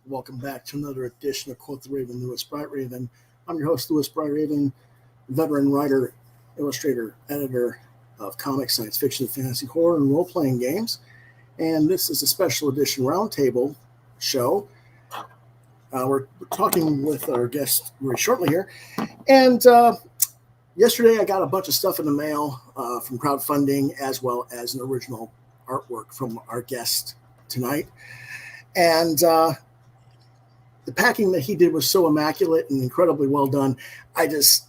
Welcome back to another edition of Quoth the Raven, Lewis Bright Raven. I'm your host, Lewis Bright Raven, veteran writer, illustrator, editor of comics, science fiction, fantasy, horror, and role-playing games. And this is a special edition roundtable show. We're talking with our guest very shortly here. And yesterday I got a bunch of stuff in the mail from crowdfunding, as well as an original artwork from our guest tonight. And the packing that he did was so immaculate and incredibly well done. It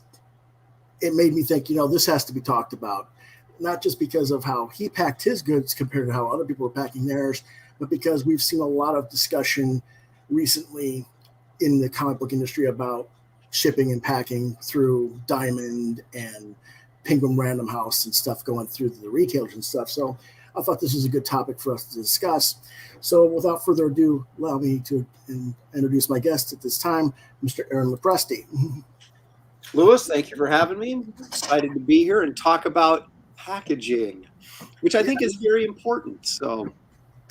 made me think, this has to be talked about, not just because of how he packed his goods compared to how other people were packing theirs, but because we've seen a lot of discussion recently in the comic book industry about shipping and packing through Diamond and Penguin Random House and stuff going through the retailers and stuff. So I thought this was a good topic for us to discuss. So without further ado, allow me to introduce my guest at this time, Mr. Aaron Lopresti. Lewis, thank you for having me. Excited to be here and talk about packaging, which I think is very important. So,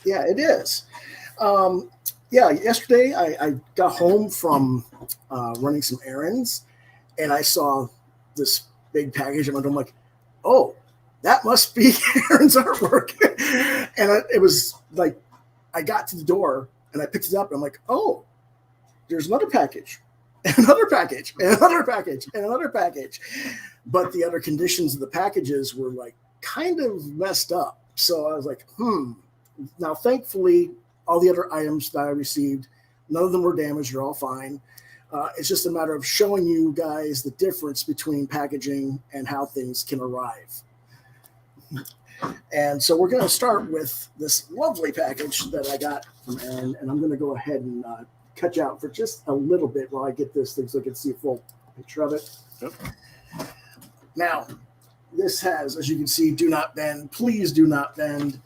yeah, it is. Yesterday I got home from running some errands, and I saw this big package, and I'm like, oh, that must be Aaron's artwork. And it was like, I got to the door and I picked it up and I'm like, oh, there's another package, and another package, and another package, and another package. But the other conditions of the packages were like kind of messed up. So I was like, Now, thankfully, all the other items that I received, none of them were damaged. They're all fine. It's just a matter of showing you guys the difference between packaging and how things can arrive. And so we're going to start with this lovely package that I got from Aaron, and I'm going to go ahead and cut you out for just a little bit while I get this thing so I can see a full picture of it. Yep. Now, this has, as you can see, do not bend. Please do not bend.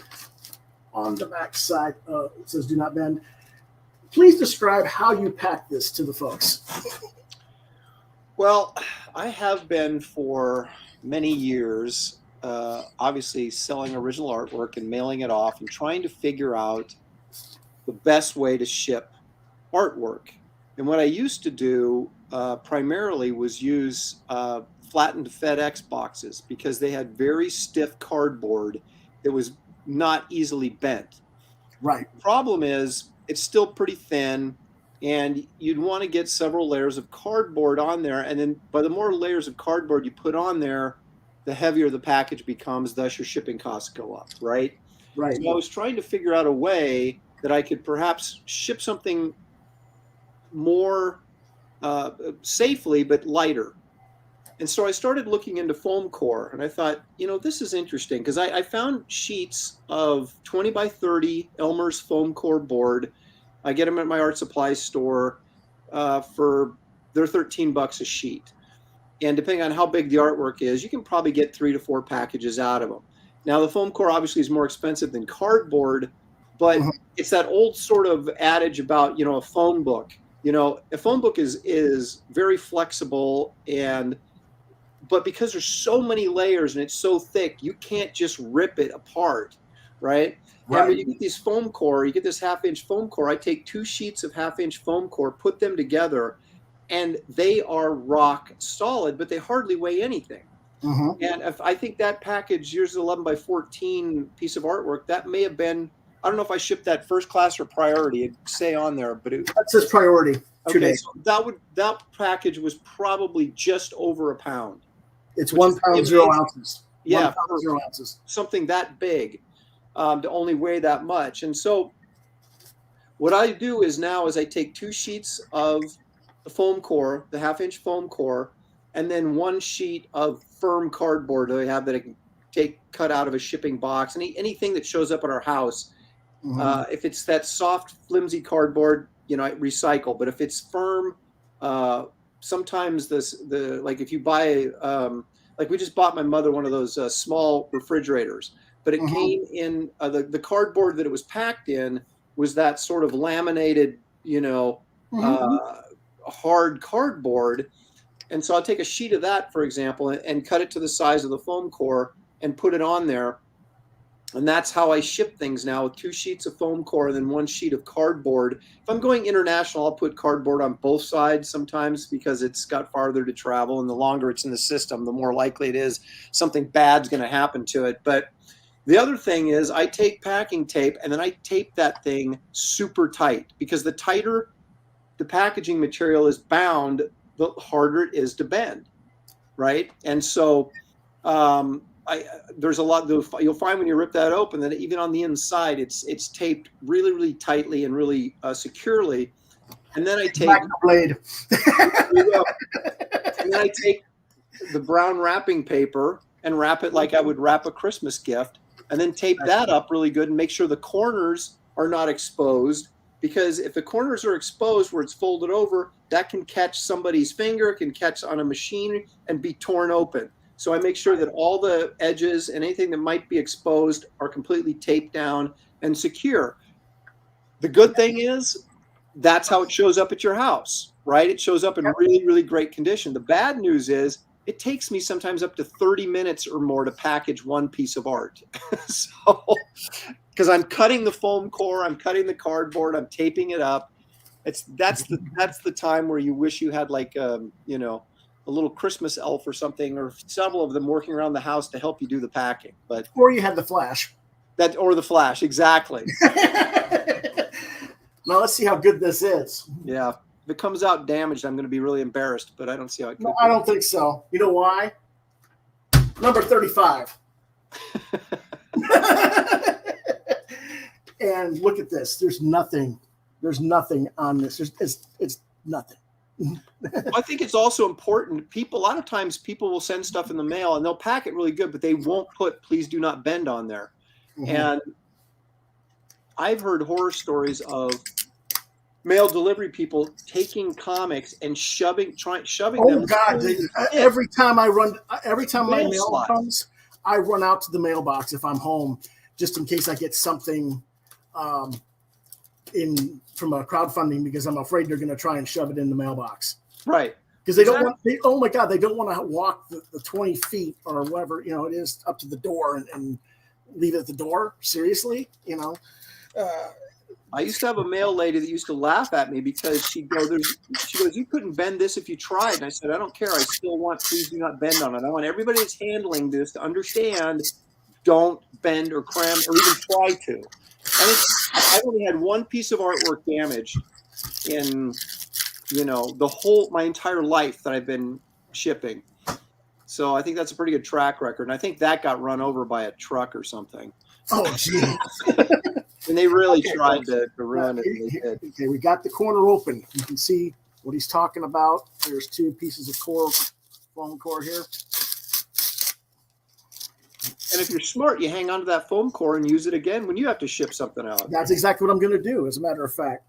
On the back side, it says do not bend. Please describe how you pack this to the folks. Well, I have been for many years, obviously selling original artwork and mailing it off and trying to figure out the best way to ship artwork. And what I used to do primarily was use flattened FedEx boxes because they had very stiff cardboard that was not easily bent. Right. The problem is it's still pretty thin, and you'd want to get several layers of cardboard on there. And then by the more layers of cardboard you put on there, the heavier the package becomes, thus your shipping costs go up, right? Right. So I was trying to figure out a way that I could perhaps ship something more safely, but lighter. And so I started looking into foam core, and I thought, this is interesting because I found sheets of 20 by 30 Elmer's foam core board. I get them at my art supply store for they're $13 a sheet. And depending on how big the artwork is, you can probably get 3 to 4 packages out of them. Now, the foam core obviously is more expensive than cardboard, but it's that old sort of adage about, a phone book. A phone book is very flexible, but because there's so many layers and it's so thick, you can't just rip it apart, right? Right. And when you get these foam core, you get this half-inch foam core. I take 2 sheets of half-inch foam core, put them together, and they are rock solid, but they hardly weigh anything. And if I think that package, yours is 11 by 14 piece of artwork, that may have been, I don't know if I shipped that first class or priority. It'd say on there, but that says priority. Okay, so that package was probably just over a pound. It's 1 pound, 0 ounces. Yeah, 1 pound, 0 ounces. Something that big to only weigh that much. And so what I do is I take 2 sheets of the foam core, the half-inch foam core, and then 1 sheet of firm cardboard that I have that I can cut out of a shipping box. Anything that shows up at our house. If it's that soft, flimsy cardboard, I recycle. But if it's firm, sometimes like if you buy, like we just bought my mother one of those small refrigerators, but it came in the cardboard that it was packed in was that sort of laminated, hard cardboard. And so I'll take a sheet of that, for example, and cut it to the size of the foam core and put it on there. And that's how I ship things now, with 2 sheets of foam core and then 1 sheet of cardboard. If I'm going international, I'll put cardboard on both sides sometimes because it's got farther to travel. And the longer it's in the system, the more likely it is something bad's going to happen to it. But the other thing is I take packing tape and then I tape that thing super tight, because the tighter the packaging material is bound, the harder it is to bend, right? And so there's a lot you'll find when you rip that open that even on the inside it's taped really, really tightly and really securely. And then I take blade. And then I take the brown wrapping paper and wrap it like I would wrap a Christmas gift, and then tape that up really good and make sure the corners are not exposed, because if the corners are exposed where it's folded over, that can catch somebody's finger, it can catch on a machine and be torn open. So I make sure that all the edges and anything that might be exposed are completely taped down and secure. The good thing is that's how it shows up at your house, right? It shows up in really, really great condition. The bad news is it takes me sometimes up to 30 minutes or more to package one piece of art. So, because I'm cutting the foam core, I'm cutting the cardboard, I'm taping it up. That's the time where you wish you had like a little Christmas elf or something, or several of them working around the house to help you do the packing. But or you had the Flash. Or the Flash, exactly. Now let's see how good this is. Yeah. If it comes out damaged, I'm going to be really embarrassed, but I don't see how it could. No, I don't think so. You know why? Number 35. And look at this. There's nothing on this. It's nothing. I think it's also important. A lot of times people will send stuff in the mail and they'll pack it really good, but they won't put "please do not bend" on there. Mm-hmm. And I've heard horror stories of mail delivery people taking comics and shoving them. Oh God! Every time my mail comes, I run out to the mailbox if I'm home, just in case I get something from a crowdfunding, because I'm afraid they're going to try and shove it in the mailbox. Right. Because they don't want. Oh my God! They don't want to walk the 20 feet or whatever it is up to the door and leave it at the door. Seriously, I used to have a mail lady that used to laugh at me because she goes, "You couldn't bend this if you tried." And I said, "I don't care. I still want "please do not bend" on it. I want everybody that's handling this to understand, don't bend or cram or even try to." And I only had one piece of artwork damaged in, my entire life that I've been shipping. So I think that's a pretty good track record. And I think that got run over by a truck or something. Oh, geez. And they really tried to ruin it. Okay, we got the corner open. You can see what he's talking about. There's 2 pieces of foam core here. And if you're smart, you hang on to that foam core and use it again when you have to ship something out. That's exactly what I'm going to do, as a matter of fact.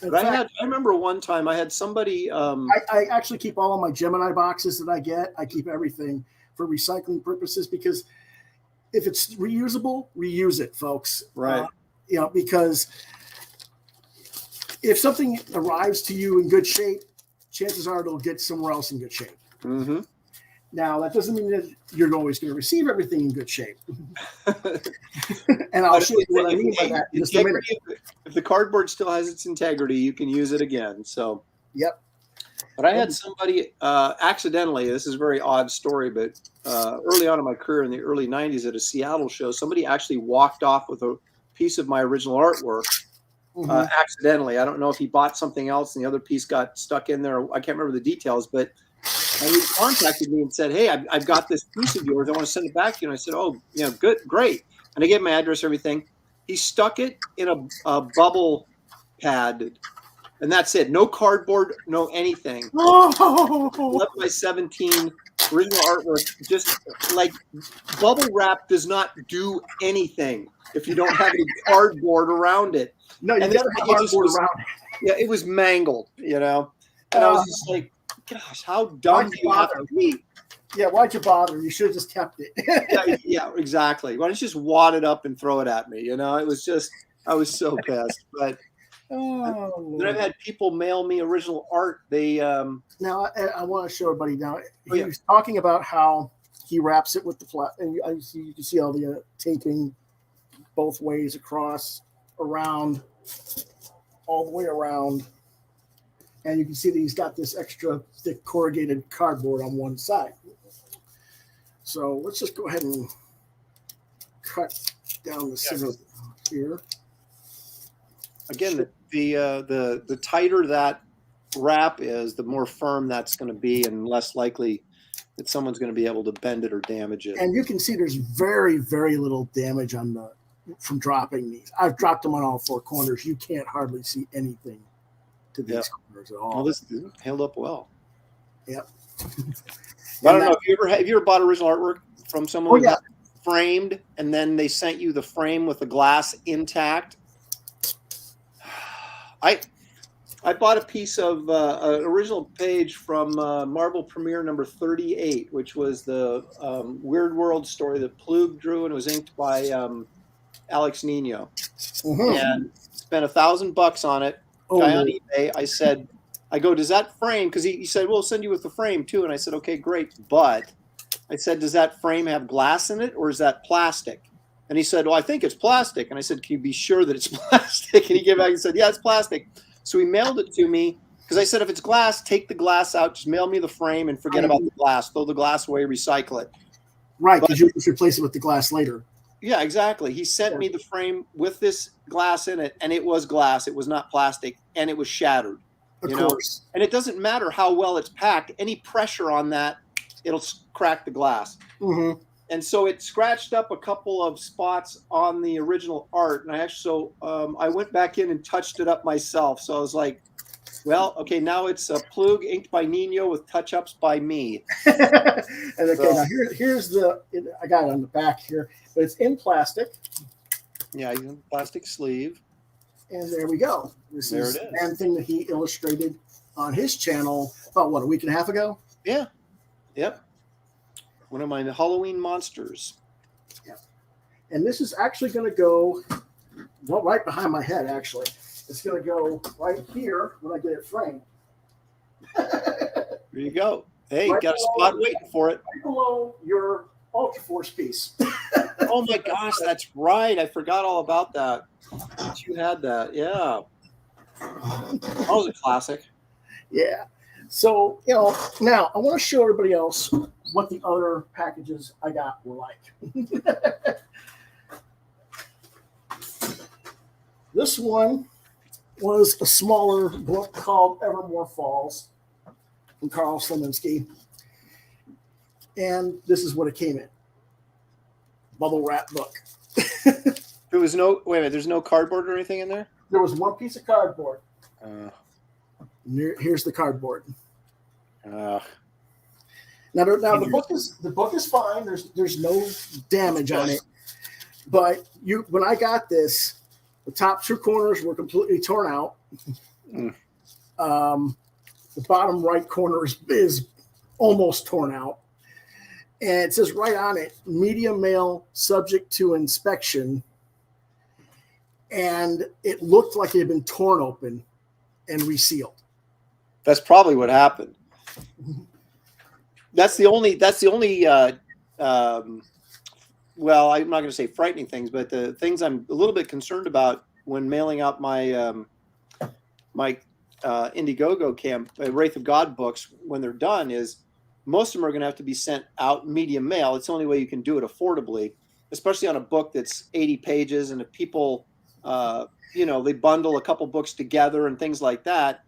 I remember one time I had somebody. I actually keep all of my Gemini boxes that I get. I keep everything for recycling purposes, because if it's reusable, reuse it, folks. Right. Because if something arrives to you in good shape, chances are it'll get somewhere else in good shape. Mm-hmm. Now, that doesn't mean that you're always going to receive everything in good shape. And I'll show you what I mean by that in just a minute. If the cardboard still has its integrity, you can use it again. So. Yep. But I had somebody accidentally, this is a very odd story, but early on in my career in the early 90s at a Seattle show, somebody actually walked off with a piece of my original artwork accidentally. I don't know if he bought something else and the other piece got stuck in there. I can't remember the details, but he contacted me and said, "Hey, I've got this piece of yours. I want to send it back to you." And I said, "Oh, good, great." And I gave him my address, everything. He stuck it in a bubble pad. And that's it. No cardboard, no anything. 11 by 17 original artwork. Just like bubble wrap does not do anything if you don't have any cardboard around it. No, you got to have cardboard around it. Yeah, it was mangled, And I was just like, gosh, how dumb do you have to be? Yeah, why'd you bother? You should have just kept it. yeah, exactly. Why don't you just wad it up and throw it at me? It was just, I was so pissed. But then I've had people mail me original art. They now I want to show everybody now. He was talking about how he wraps it with the flat, and you can see all the taping both ways across, around, all the way around. And you can see that he's got this extra thick corrugated cardboard on one side. So let's just go ahead and cut down the center here. Again, the tighter that wrap is, the more firm that's going to be, and less likely that someone's going to be able to bend it or damage it. And you can see there's very, very little damage from dropping these. I've dropped them on all four corners. You can't hardly see anything to these corners at all. Well, this held up well. Yep. I don't know if you ever bought original artwork from someone who got framed, and then they sent you the frame with the glass intact. I bought a piece of an original page from Marvel Premiere number 38, which was the Weird World story that Plug drew, and it was inked by Alex Nino. Mm-hmm. And spent $1,000 on it. Guy on eBay. I go, does that frame? Because he said, we'll send you with the frame too. And I said, okay, great. But I said, does that frame have glass in it, or is that plastic? And he said, well, I think it's plastic. And I said, can you be sure that it's plastic? And he came back and said, yeah, it's plastic. So he mailed it to me, because I said, if it's glass, take the glass out, just mail me the frame and forget about the glass. Throw the glass away, recycle it. Right, because you just replace it with the glass later. Yeah, exactly. He sent me the frame with this glass in it, and it was glass. It was not plastic, and it was shattered. Of course. And it doesn't matter how well it's packed. Any pressure on that, it'll crack the glass. Mm-hmm. And so it scratched up a couple of spots on the original art. And I went back in and touched it up myself. So I was like, well, okay, now it's a Plug inked by Nino with touch-ups by me. And okay, now here's I got it on the back here, but it's in plastic. Yeah, plastic sleeve. And there we go. This is the damn thing that he illustrated on his channel about, a week and a half ago? Yeah. Yep. One of my Halloween monsters. Yeah. And this is actually going to go right behind my head, actually. It's going to go right here when I get it framed. There you go. Hey, right, got a spot waiting for it. Right below your Ultra Force piece. Oh my gosh, that's right. I forgot all about that. You had that. Yeah. That was a classic. Yeah. So, now I want to show everybody else what the other packages I got were like. This one was a smaller book called Evermore Falls from Carl Sliminski. And this is what it came in. Bubble wrap book. There was there's no cardboard or anything in there? There was one piece of cardboard. Here's the cardboard. Now the book is fine. There's no damage on it. But when I got this, the top two corners were completely torn out. The bottom right corner is almost torn out. And it says right on it, medium mail subject to inspection. And it looked like it had been torn open and resealed. That's probably what happened. That's the only well, I'm not going to say frightening things, but the things I'm a little bit concerned about when mailing out my my Indiegogo Wraith of God books when they're done is most of them are going to have to be sent out medium mail. It's the only way you can do it affordably, especially on a book that's 80 pages. And if people, they bundle a couple books together and things like that,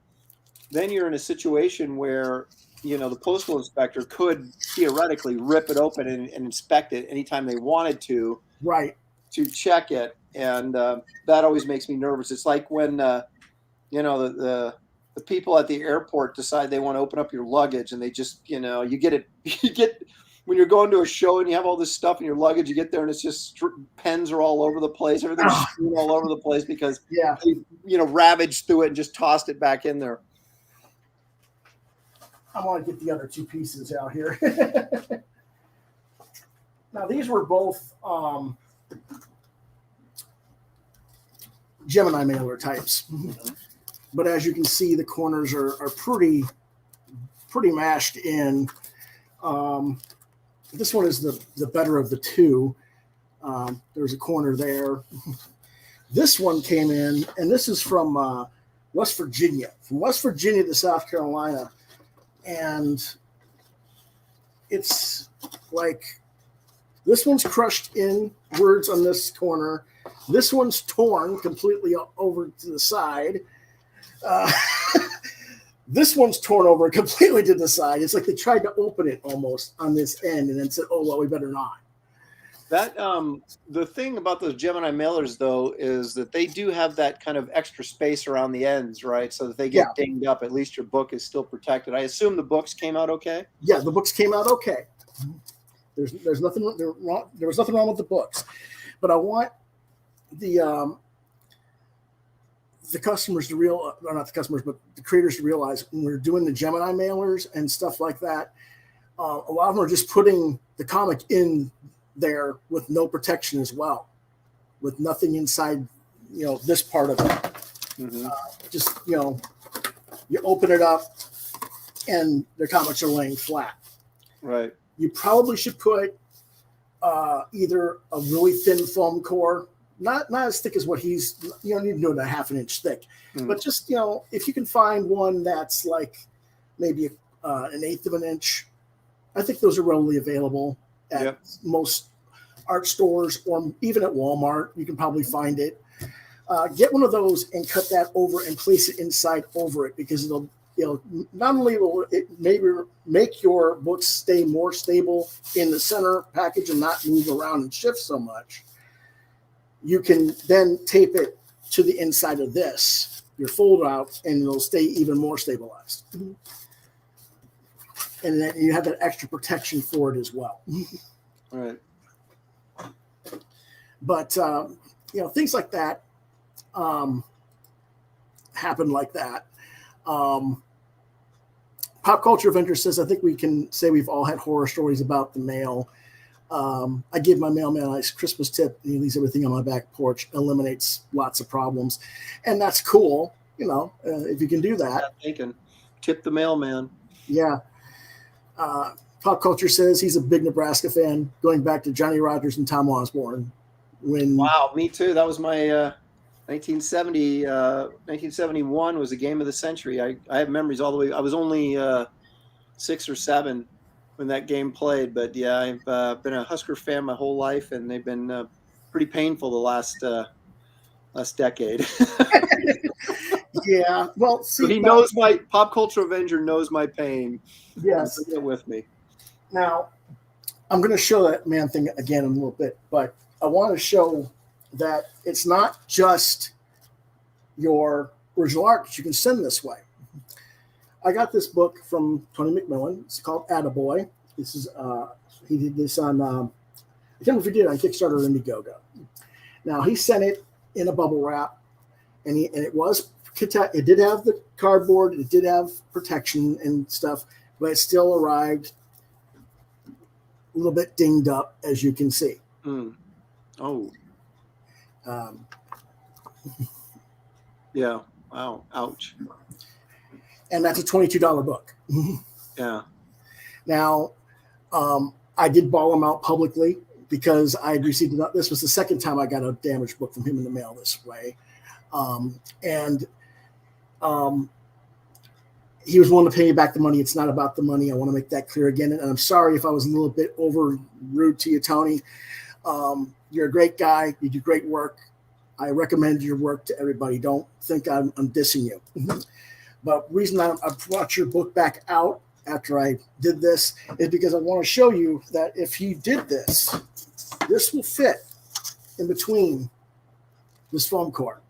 then you're in a situation where, the postal inspector could theoretically rip it open and inspect it anytime they wanted to, right, to check it. And that always makes me nervous. It's like when, the people at the airport decide they want to open up your luggage and they just, you get when you're going to a show and you have all this stuff in your luggage, you get there and it's just pens are all over the place. Everything's strewn all over the place because, they, ravaged through it and just tossed it back in there. I want to get the other two pieces out here. Now, these were both Gemini mailer types. But as you can see, the corners are pretty mashed in. this one is the better of the two. There's a corner there. This one came in, and this is from West Virginia, to South Carolina. And it's like, this one's crushed in words on this corner. This one's torn completely over to the side. This one's torn over completely to the side. It's like they tried to open it almost on this end and then said, oh, well, we better not. That the thing about those Gemini mailers, though, is that they do have that kind of extra space around the ends, right? So that they get dinged up. At least your book is still protected. I assume the books came out okay? Yeah, the books came out okay. There's nothing wrong. There was nothing wrong with the books, but I want the customers to or not the customers, but the creators to realize when we're doing the Gemini mailers and stuff like that, a lot of them are just putting the comic in there with no protection as well, with nothing inside, this part of it. Mm-hmm. Just, you open it up and the comics are laying flat. Right. You probably should put either a really thin foam core, not as thick as what he's, you don't need to do it a half an inch thick, but just, if you can find one that's like maybe an eighth of an inch, I think those are readily available at most art stores or even at Walmart. You can probably find it. Get one of those and cut that over and place it inside over it, because it'll, not only will it maybe make your books stay more stable in the center package and not move around and shift so much, you can then tape it to the inside of this, your fold out, and it'll stay even more stabilized. Mm-hmm. And then you have that extra protection for it as well. All right. But, things like that happen like that. Pop Culture Avenger says, I think we can say we've all had horror stories about the mail. I give my mailman a nice Christmas tip, and he leaves everything on my back porch, eliminates lots of problems. And that's cool, if you can do that. Tip the mailman. Yeah. Pop Culture says he's a big Nebraska fan, going back to Johnny Rogers and Tom Osborne. Wow, me too. That was my 1971 was the game of the century. I have memories all the way. I was only 6 or 7 when that game played, but yeah, I've been a Husker fan my whole life, and they've been pretty painful the last decade. Yeah, well, see, but he knows my Pop Culture Avenger knows my pain. Yes, bring it with me. Now, I'm going to show that man thing again in a little bit, but I want to show that it's not just your original art that you can send this way. I got this book from Tony McMillan. It's called Attaboy. This is he did this on I can't remember if he did it on Kickstarter or Indiegogo. Now he sent it in a bubble wrap, and it did have the cardboard, it did have protection and stuff, but it still arrived a little bit dinged up, as you can see. Oh. Yeah. Wow. Ouch. And that's a $22 book. Yeah. Now, I did ball him out publicly because I had received it. This was the second time I got a damaged book from him in the mail this way. He was willing to pay me back the money. It's not about the money. I want to make that clear again. And I'm sorry if I was a little bit over rude to you, Tony. You're a great guy. You do great work. I recommend your work to everybody. Don't think I'm dissing you. But the reason I brought your book back out after I did this is because I want to show you that if he did this, this will fit in between this foam core.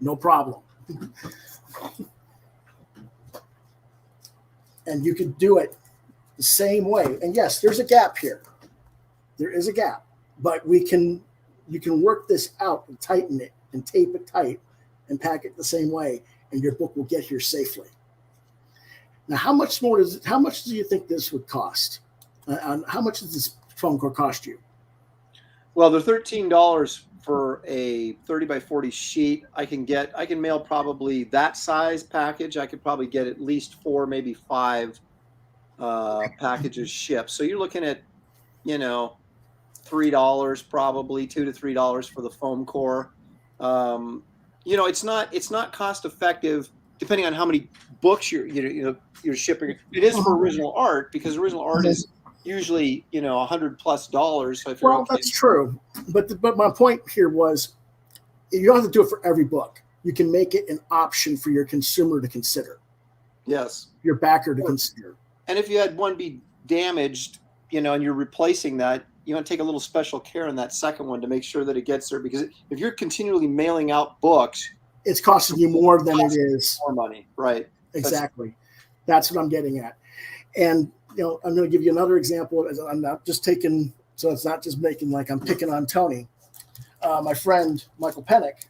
No problem. And you can do it the same way. And yes, there's a gap here. There is a gap, but you can work this out and tighten it and tape it tight and pack it the same way, and your book will get here safely. Now, how much do you think this would cost? How much does this foam core cost you? Well, they're $13 for a 30 by 40 sheet. I can mail probably that size package. I could probably get at least 4, maybe 5 packages shipped. So you're looking at, $3 probably, $2 to $3 for the foam core. It's not cost effective depending on how many books you're shipping. It is for original art, because original art is usually $100+. So if you're that's true. But my point here was, you don't have to do it for every book. You can make it an option for your consumer to consider. Yes. Your backer to consider. And if you had one be damaged, and you're replacing that, you want to take a little special care in that second one to make sure that it gets there. Because if you're continually mailing out books, it's costing you more than it is. More money. Right. Exactly. That's what I'm getting at. And, I'm going to give you another example. I'm not just taking, so it's not just making like I'm picking on Tony. My friend, Michael Pennick,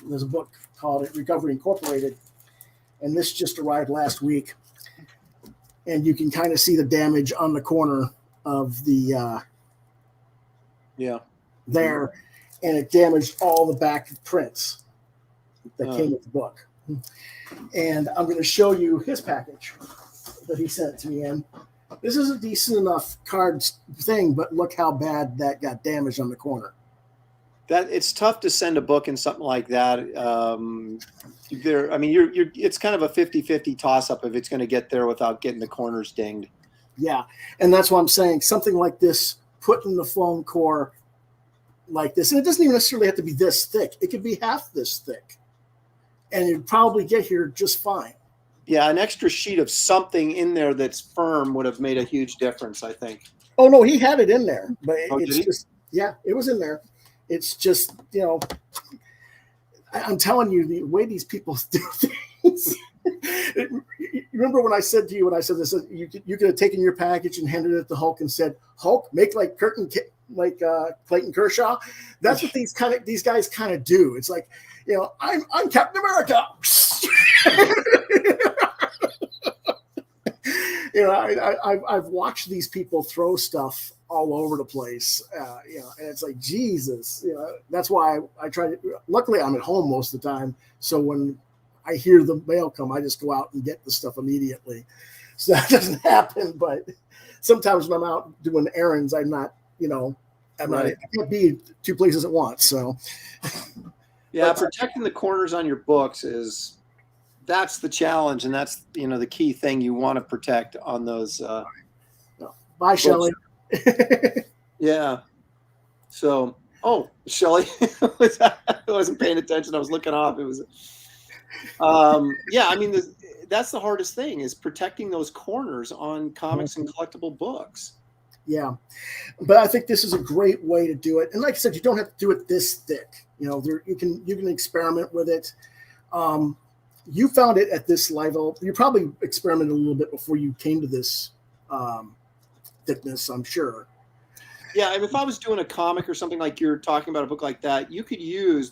there's a book called Recovery Incorporated. And this just arrived last week. And you can kind of see the damage on the corner of the there, and it damaged all the back prints that came with the book. And I'm going to show you his package that he sent to me in. This is a decent enough card thing, but look how bad that got damaged on the corner. That it's tough to send a book in something like that. It's kind of a 50-50 toss up if it's going to get there without getting the corners dinged. Yeah. And that's why I'm saying something like this, put in the foam core like this. And it doesn't even necessarily have to be this thick. It could be half this thick. And you'd probably get here just fine. Yeah. An extra sheet of something in there that's firm would have made a huge difference, I think. Oh, no, he had it in there. But it's just, it was in there. It's just, I'm telling you, the way these people do things. Remember when I said to you, this, you could have taken your package and handed it to Hulk and said, Hulk, make like Clayton Kershaw. That's what these guys kind of do. It's like, I'm Captain America. I've watched these people throw stuff all over the place, and it's like, Jesus, that's why I try to, luckily I'm at home most of the time. So when I hear the mail come, I just go out and get the stuff immediately. So that doesn't happen. But sometimes when I'm out doing errands, I'm not, I can't be two places at once. So yeah, protecting the corners on your books that's the challenge. And that's, the key thing you want to protect on those. Bye, Shelley. Yeah. So, Shelley, I wasn't paying attention. I was looking off. It was, that's the hardest thing, is protecting those corners on comics and collectible books. Yeah. But I think this is a great way to do it. And like I said, you don't have to do it this thick. You can experiment with it. You found it at this level. You probably experimented a little bit before you came to this thickness, I'm sure. Yeah, and if I was doing a comic or something like you're talking about, a book like that,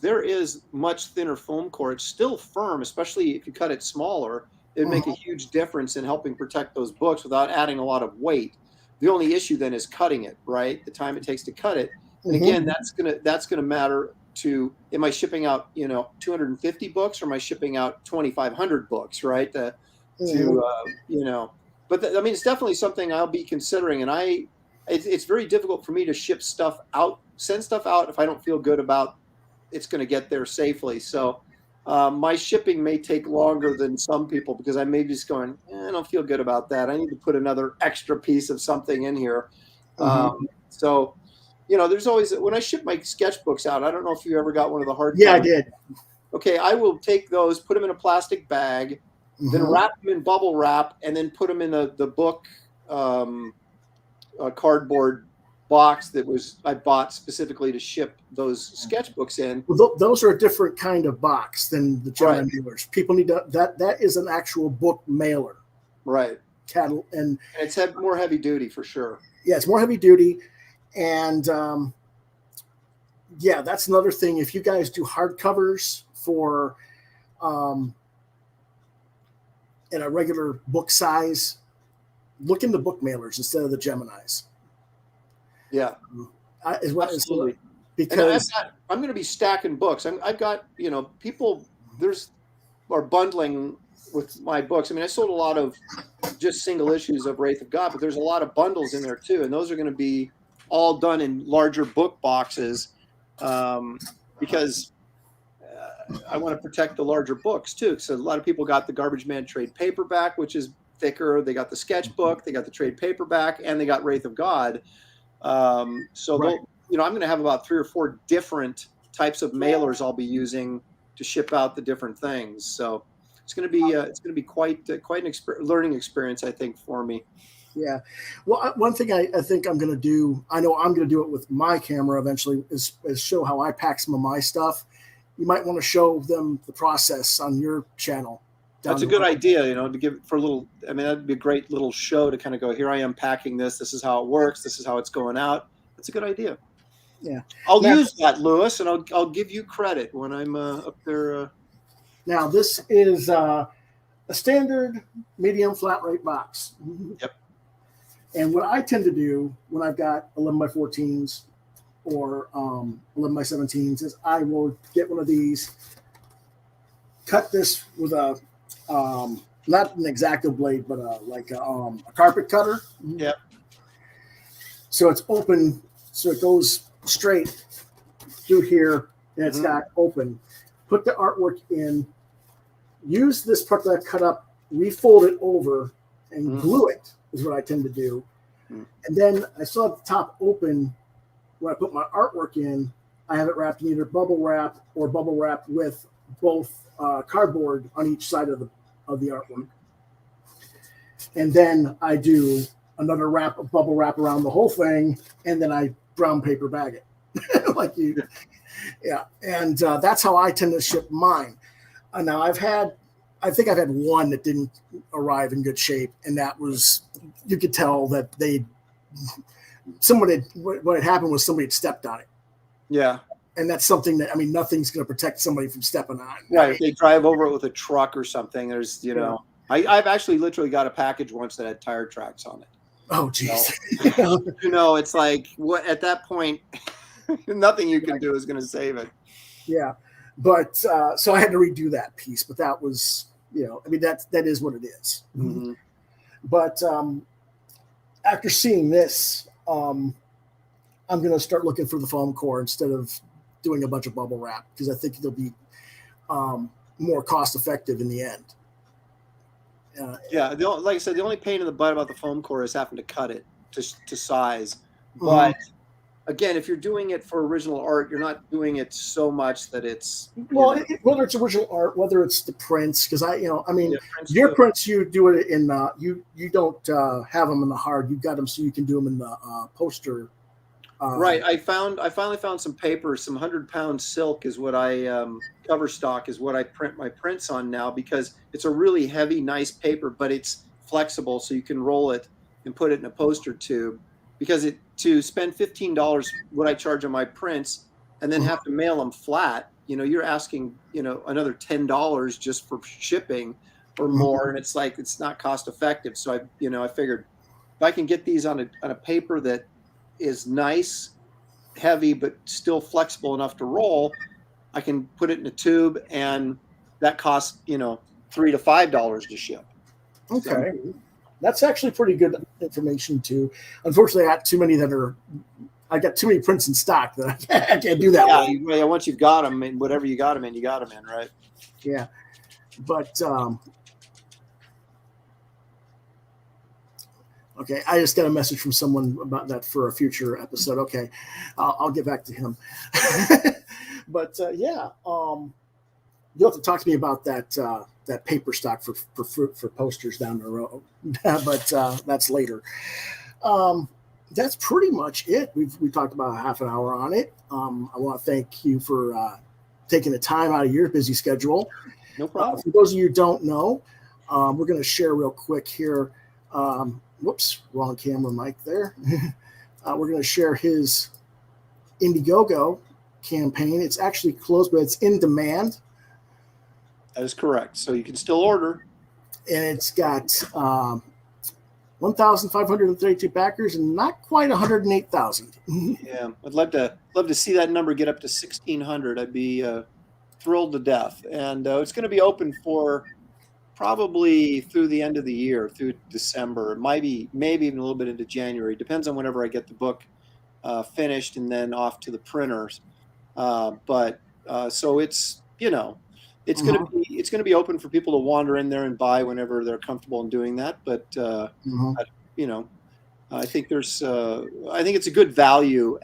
there is much thinner foam core. It's still firm, especially if you cut it smaller. It would make a huge difference in helping protect those books without adding a lot of weight. The only issue then is cutting it, right? The time it takes to cut it. And again, that's gonna matter to, am I shipping out 250 books, or am I shipping out 2,500 books, right? But it's definitely something I'll be considering. And it's very difficult for me to send stuff out if I don't feel good about it's going to get there safely. So my shipping may take longer than some people, because I may be just going, I don't feel good about that. I need to put another extra piece of something in here. There's always, when I ship my sketchbooks out, I don't know if you ever got one of the hard. Yeah, I did. Okay. I will take those, put them in a plastic bag, then wrap them in bubble wrap, and then put them in the book, cardboard box that I bought specifically to ship those sketchbooks in. Well, those are a different kind of box than the Gemini mailers. People need to, that is an actual book mailer. Right. And it's more heavy duty for sure. Yeah, it's more heavy duty. And that's another thing. If you guys do hardcovers for in a regular book size, look into book mailers instead of the Geminis. Yeah, absolutely. Because I'm going to be stacking books. I've got people are bundling with my books. I mean, I sold a lot of just single issues of Wraith of God, but there's a lot of bundles in there too, and those are going to be all done in larger book boxes, because I want to protect the larger books too. So a lot of people got the Garbage Man trade paperback, which is thicker. They got the sketchbook, they got the trade paperback, and they got Wraith of God. So Right. I'm going to have about 3 or 4 different types of mailers I'll be using to ship out the different things. So it's going to be quite an learning experience, I think, for me. Yeah. Well, one thing I think I'm going to do, I know I'm going to do it with my camera eventually, is show how I pack some of my stuff. You might want to show them the process on your channel. That's a good idea, to give for a little. I mean, that'd be a great little show to kind of go, here I am packing this. This is how it works. This is how it's going out. That's a good idea. Yeah. I'll use that, Lewis, and I'll give you credit when I'm up there. Now, this is a standard medium flat rate box. Yep. And what I tend to do when I've got 11 by 14s or 11 by 17s is I will get one of these, cut this with a not an X-Acto blade, but a carpet cutter. Yep. So it's open, so it goes straight through here, and it's got open. Put the artwork in. Use this part that I cut up, refold it over, and glue it. Is what I tend to do. And then I still have the top open. When I put my artwork in, I have it wrapped in either bubble wrap or bubble wrap with both cardboard on each side of the artwork. And then I do another bubble wrap around the whole thing, and then I brown paper bag it. Like you. Yeah. And that's how I tend to ship mine. Now I think I've had one that didn't arrive in good shape, and that was, you could tell that what had happened was somebody had stepped on it. Yeah. And that's something that, nothing's going to protect somebody from stepping on. Right. If they drive over it with a truck or something, there's, I've actually literally got a package once that had tire tracks on it. Oh, geez. It's like, what at that point, nothing you can do is going to save it. Yeah. But so I had to redo that piece, but that was, that is what it is. Mm-hmm. But after seeing this, I'm going to start looking for the foam core instead of doing a bunch of bubble wrap, because I think it'll be more cost effective in the end. Like I said, the only pain in the butt about the foam core is having to cut it to size. But again, if you're doing it for original art, you're not doing it so much that it's whether it's original art, whether it's the prints, because your prints, you do it in you don't have them in the hard. You got them so you can do them in the poster. Right. I finally found some paper. Some 100-pound silk is what I cover stock is what I print my prints on now, because it's a really heavy, nice paper, but it's flexible, so you can roll it and put it in a poster tube. Because to spend $15 what I charge on my prints and then have to mail them flat, you're asking another $10 just for shipping or more, and it's like it's not cost effective. So I figured if I can get these on a paper that is nice, heavy, but still flexible enough to roll, I can put it in a tube, and that costs $3 to $5 to ship. Okay. So, that's actually pretty good information too. Unfortunately, I got too many prints in stock that I can't do that. Yeah, once you've got them, and whatever you got them in, right? Yeah, but okay. I just got a message from someone about that for a future episode. Okay, I'll get back to him. But you'll have to talk to me about that paper stock for posters down the road. But that's later. That's pretty much it. We talked about half an hour on it. I want to thank you for taking the time out of your busy schedule. No problem. For those of you who don't know, we're going to share real quick here. Whoops, wrong camera mic there. We're going to share his Indiegogo campaign. It's actually closed, but it's in demand. That is correct. So you can still order. And it's got 1,532 backers and not quite 108,000. Yeah, I'd love to see that number get up to 1,600. I'd be thrilled to death. And it's going to be open for probably through the end of the year, through December, maybe even a little bit into January. Depends on whenever I get the book finished and then off to the printers. So it's it's going to be open for people to wander in there and buy whenever they're comfortable in doing that. But I think I think it's a good value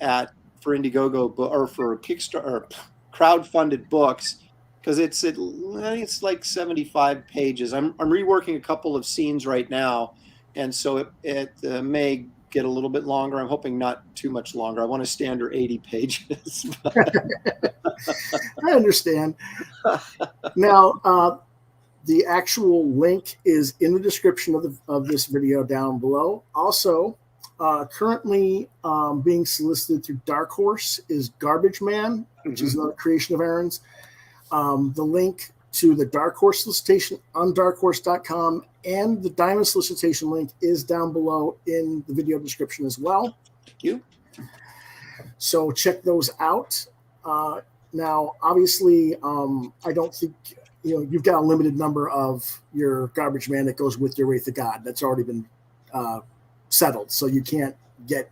for Indiegogo or for Kickstarter or crowdfunded books, because I think it's like 75 pages. I'm reworking a couple of scenes right now, and so it may get a little bit longer. I'm hoping not too much longer. I want a standard 80 pages. I understand. Now, the actual link is in the description of this video down below. Also, currently being solicited through Dark Horse is Garbage Man, which is another creation of Aaron's. The link to the Dark Horse solicitation on darkhorse.com and the Diamond solicitation link is down below in the video description as well. Thank you. So check those out. Now, obviously, I don't think you've got a limited number of your Garbage Man that goes with your Wraith of God. That's already been settled, so you can't get.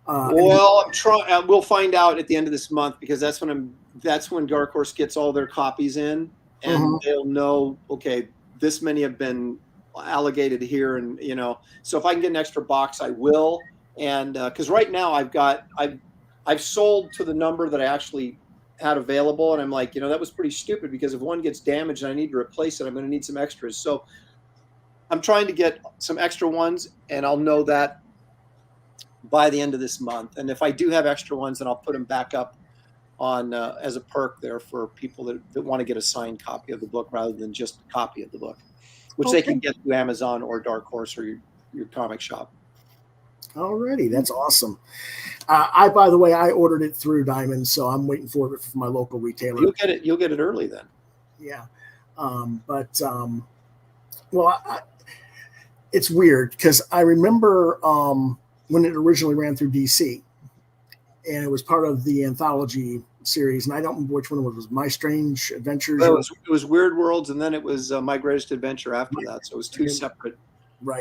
Well, I'm trying. We'll find out at the end of this month, because that's when Dark Horse gets all their copies in, and they'll know. Okay, this many have been allocated here, and so if I can get an extra box, I will. And because right now I've sold to the number that I actually had available, and I'm like, that was pretty stupid, because if one gets damaged and I need to replace it, I'm going to need some extras. So I'm trying to get some extra ones, and I'll know that by the end of this month. And if I do have extra ones, then I'll put them back up on as a perk there for people that want to get a signed copy of the book rather than just a copy of the book, which they can get through Amazon or Dark Horse or your comic shop. Alrighty, that's awesome. By the way, I ordered it through Diamond, so I'm waiting for it from my local retailer. You'll get it early then. Yeah, it's weird because I remember when it originally ran through DC, and it was part of the anthology series, and I don't remember which one it was. My Strange Adventures. Well, it was Weird Worlds, and then it was My Greatest Adventure after that. So it was two separate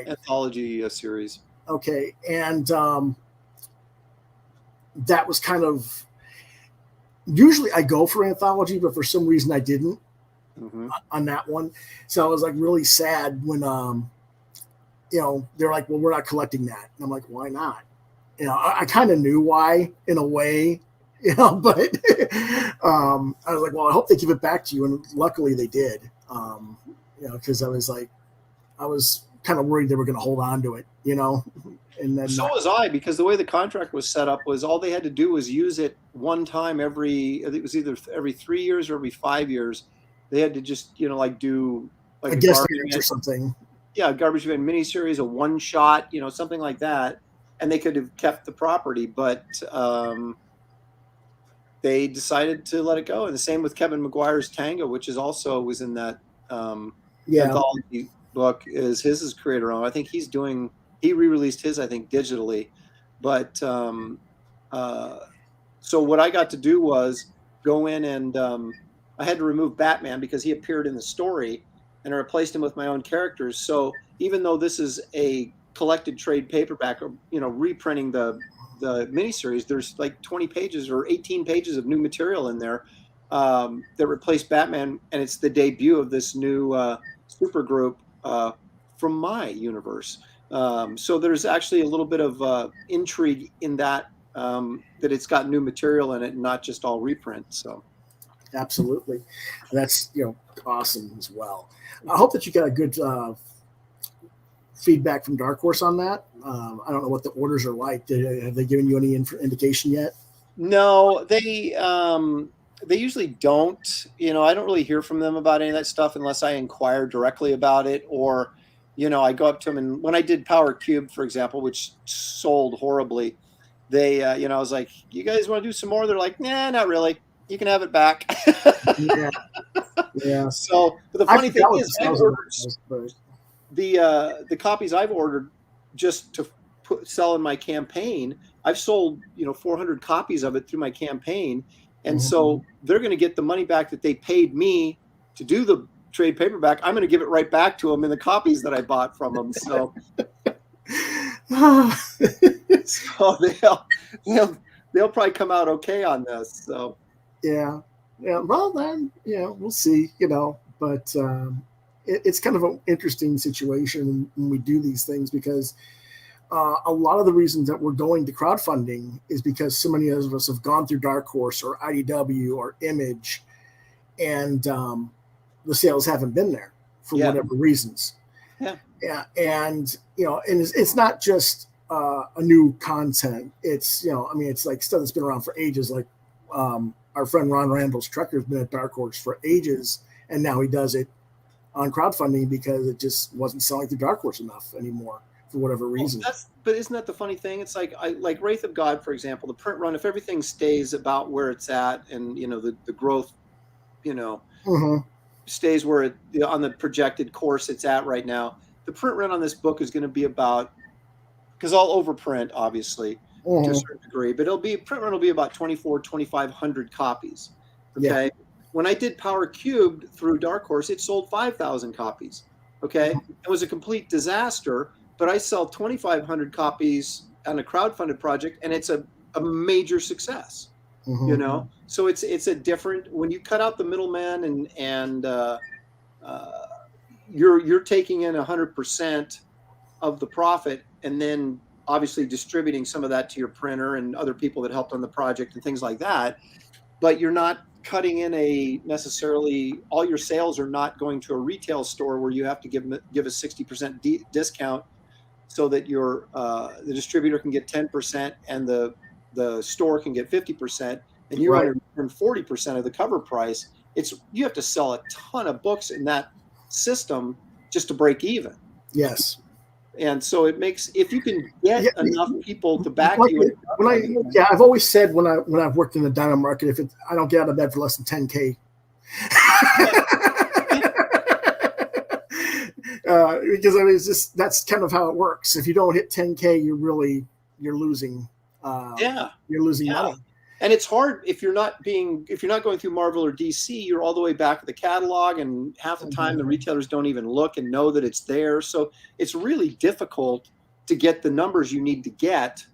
anthology series. Okay, and that was kind of, usually I go for anthology, but for some reason I didn't on that one. So I was like really sad when they're like, well, we're not collecting that, and I'm like, why not? I kind of knew why in a way, but I was like, well, I hope they give it back to you, and luckily they did. Because I was kind of worried they were going to hold on to it, and then so was I, because the way the contract was set up was all they had to do was use it one time it was either every 3 years or every 5 years. They had to just do like a guest appearance or something. Yeah, a Garbage Man miniseries, a one shot, something like that, and they could have kept the property, but they decided to let it go. And the same with Kevin Maguire's Tango, which was in that anthology book. His is creator owned. I think he re-released his, I think, digitally. But so what I got to do was go in and I had to remove Batman because he appeared in the story, and I replaced him with my own characters. So even though this is a collected trade paperback, reprinting the miniseries, there's like 20 pages or 18 pages of new material in there that replaced Batman, and it's the debut of this new super group from my universe. So there's actually a little bit of intrigue in that it's got new material in it and not just all reprint. So absolutely, that's awesome as well. I hope that you got a good feedback from Dark Horse on that. I don't know what the orders are like. Have they given you any indication yet? No, they usually don't. I don't really hear from them about any of that stuff unless I inquire directly about it, or I go up to them. And when I did Power Cube, for example, which sold horribly, they I was like, you guys want to do some more? They're like, nah, not really. You can have it back. Yeah. So, but the funny thing is, the copies I've ordered just to sell in my campaign, I've sold 400 copies of it through my campaign, and so they're going to get the money back that they paid me to do trade paperback, I'm going to give it right back to him in the copies that I bought from him. So, so they'll probably come out okay on this. So, yeah. Well, then, we'll see. But it's kind of an interesting situation when we do these things, because a lot of the reasons that we're going to crowdfunding is because so many of us have gone through Dark Horse or IDW or Image, and the sales haven't been there for whatever reasons. Yeah. And, and it's not just a new content. It's, it's like stuff that's been around for ages. Like our friend Ron Randall's Trekker's been at Dark Horse for ages, and now he does it on crowdfunding because it just wasn't selling through Dark Horse enough anymore for whatever reason. But isn't that the funny thing? It's like Wraith of God, for example, the print run, if everything stays about where it's at, and the growth, stays where it on the projected course it's at right now, the print run on this book is going to be about, because I'll overprint obviously to a certain degree, but print run will be about 2,500 copies. Okay. Yeah. When I did Power Cubed through Dark Horse, it sold 5,000 copies. Okay. It was a complete disaster, but I sell 2,500 copies on a crowdfunded project, and it's a major success. So it's a different, when you cut out the middleman and you're taking in 100% of the profit, and then obviously distributing some of that to your printer and other people that helped on the project and things like that. But you're not cutting in necessarily all your sales are not going to a retail store where you have to give a 60% discount so that the distributor can get 10% and the store can get 50%, and you're going to earn 40% of the cover price. You have to sell a ton of books in that system just to break even. Yes. And so it makes, if you can get enough people to back you. I've always said when I've worked in the diamond market, I don't get out of bed for less than 10K. Because that's kind of how it works. If you don't hit 10K, you're losing. You're losing money. And it's hard if you're not going through Marvel or DC. You're all the way back at the catalog, and half the time the retailers don't even look and know that it's there. So it's really difficult to get the numbers you need to get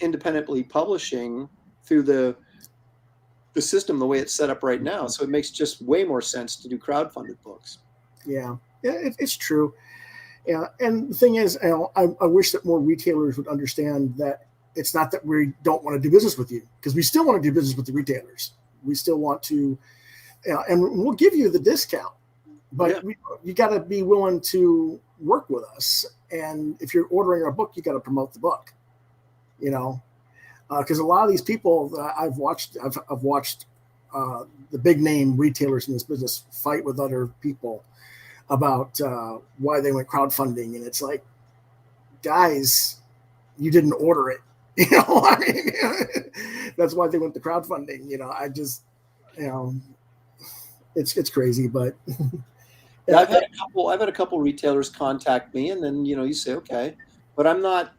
independently publishing through the system the way it's set up right now. So it makes just way more sense to do crowdfunded books. Yeah, it's true. Yeah, and the thing is, I wish that more retailers would understand that it's not that we don't want to do business with you, because we still want to do business with the retailers. We still want to, and we'll give you the discount, but you got to be willing to work with us. And if you're ordering our book, you got to promote the book, because a lot of these people that I've watched the big name retailers in this business fight with other people about why they went crowdfunding. And it's like, guys, you didn't order it. That's why they went to crowdfunding. It's crazy, but I've had a couple retailers contact me, and then you say okay, but I'm not.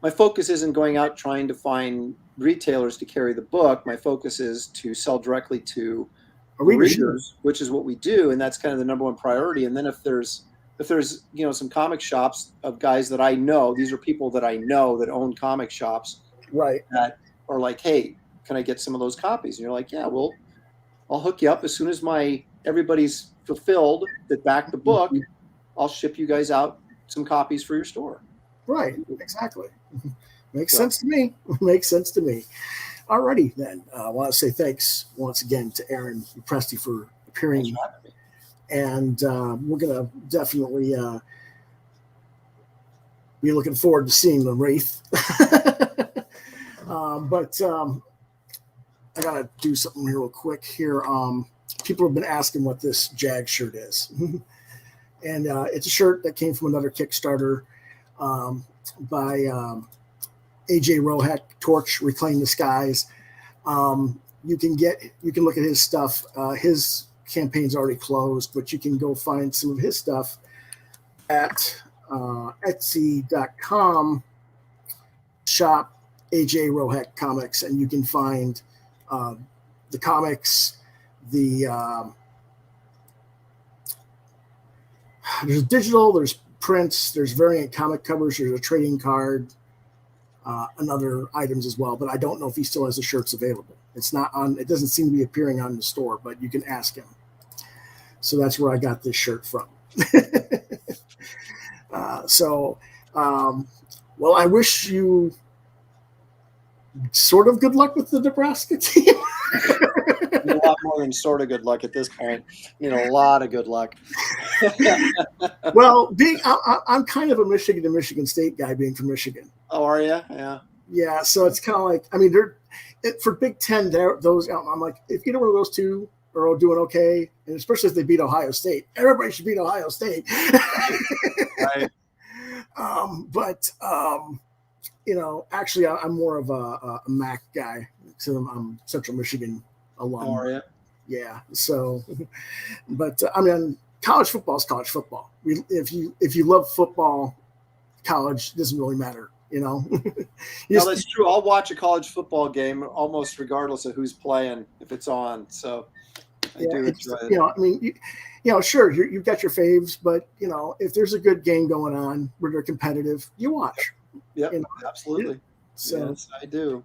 My focus isn't going out trying to find retailers to carry the book. My focus is to sell directly to readers, which is what we do, and that's kind of the number one priority. And then if there's some comic shops of guys that I know, these are people that I know that own comic shops, that are like, hey, can I get some of those copies? And you're like, yeah, well, I'll hook you up as soon as everybody's fulfilled that back the book. I'll ship you guys out some copies for your store. Right, exactly. Makes sense to me. Makes sense to me. Alrighty then. I want to say thanks once again to Aaron Lopresti for appearing. And we're going to definitely be looking forward to seeing the Wraith. But I got to do something real quick here. People have been asking what this Jag shirt is. And it's a shirt that came from another Kickstarter by AJ Rohek, Torch, Reclaim the Skies. You can look at his stuff. His campaign's already closed, but you can go find some of his stuff at etsy.com shop AJ Rohek Comics, and you can find the comics, the there's digital, there's prints, there's variant comic covers, there's a trading card, and other items as well. But I don't know if he still has the shirts available. It's not on. It doesn't seem to be appearing on the store, but you can ask him. So that's where I got this shirt from. Well, I wish you sort of good luck with the Nebraska team. A lot more than sort of good luck at this point. A lot of good luck. Well, I'm kind of a Michigan to Michigan State guy, being from Michigan. Oh, are you? Yeah. Yeah, so it's kind of like, I mean, for Big Ten, those, I'm like, if either one of those two are all doing okay, and especially if they beat Ohio State, everybody should beat Ohio State. Right. Actually, I'm more of a MAC guy. So I'm Central Michigan alum. Oh, are you? Yeah. So, but I mean, college football is college football. If you love football, college doesn't really matter. No, that's true. I'll watch a college football game almost regardless of who's playing if it's on. So I do enjoy it. I mean, sure, you've got your faves, but if there's a good game going on where they're competitive, you watch. Yep, absolutely. So, yes, I do.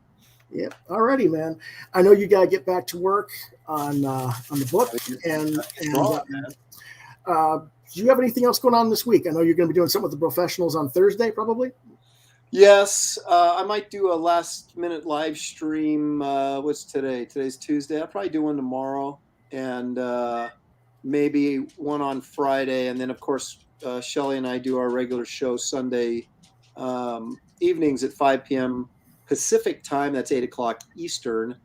Yeah. Alrighty, man. I know you got to get back to work on the book, and do you have anything else going on this week? I know you're going to be doing something with the professionals on Thursday, probably. Yes, I might do a last-minute live stream. What's today? Today's Tuesday. I'll probably do one tomorrow, and maybe one on Friday. And then, of course, Shelly and I do our regular show Sunday evenings at 5 p.m. Pacific time. That's 8 o'clock Eastern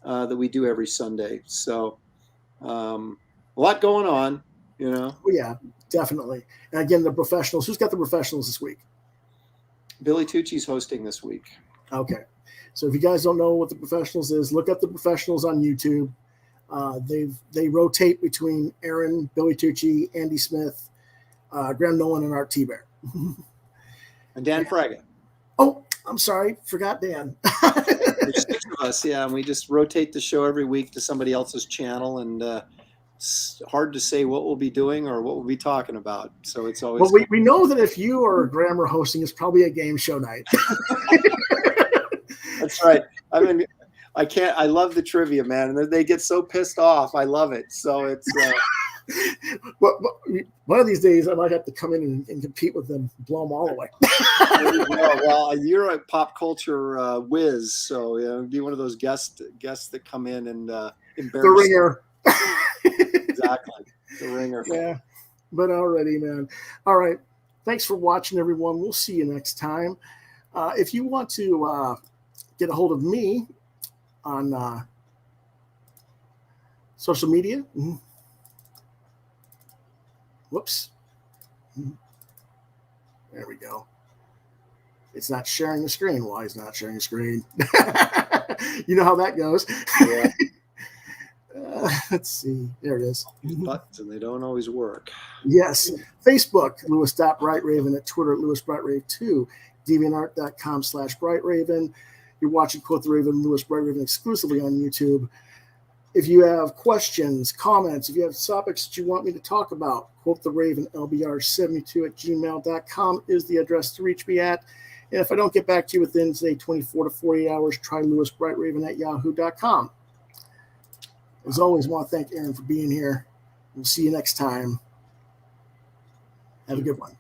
that we do every Sunday. So a lot going on, Well, yeah, definitely. And again, the professionals. Who's got the professionals this week? Billy Tucci's hosting this week. Okay. So if you guys don't know what the professionals is, look up the professionals on YouTube. They rotate between Aaron, Billy Tucci, Andy Smith, Graham Nolan, and Art T-Bear. And Dan Fraga. Oh, I'm sorry. Forgot Dan. There's 6 of us, yeah, and we just rotate the show every week to somebody else's channel, and it's hard to say what we'll be doing or what we'll be talking about. So it's always. Well, we know that if you or Graham are hosting, it's probably a game show night. That's right. I mean, I love the trivia, man. And they get so pissed off. I love it. So it's. Well, one of these days, I might have to come in and compete with them, blow them all away. Well, you're a pop culture whiz, so be one of those guests that come in and embarrass. The ringer. Exactly, the ringer. Yeah, but already, man. All right, thanks for watching, everyone. We'll see you next time. If you want to get a hold of me on social media. Whoops. There we go. It's not sharing the screen. Why is not sharing the screen? You know how that goes. Yeah. Let's see. There it is. Buttons, and they don't always work. Yes. Facebook, Lewis.BrightRaven. At Twitter, LewisBrightRave2. DeviantArt.com/BrightRaven. You're watching Quoth the Raven, Lewis Brightraven exclusively on YouTube. If you have questions, comments, if you have topics that you want me to talk about, Quoth the Raven, LBR72@gmail.com is the address to reach me at. And if I don't get back to you within, say, 24 to 48 hours, try LewisBrightRaven@yahoo.com. As always, I want to thank Aaron for being here. We'll see you next time. Have a good one.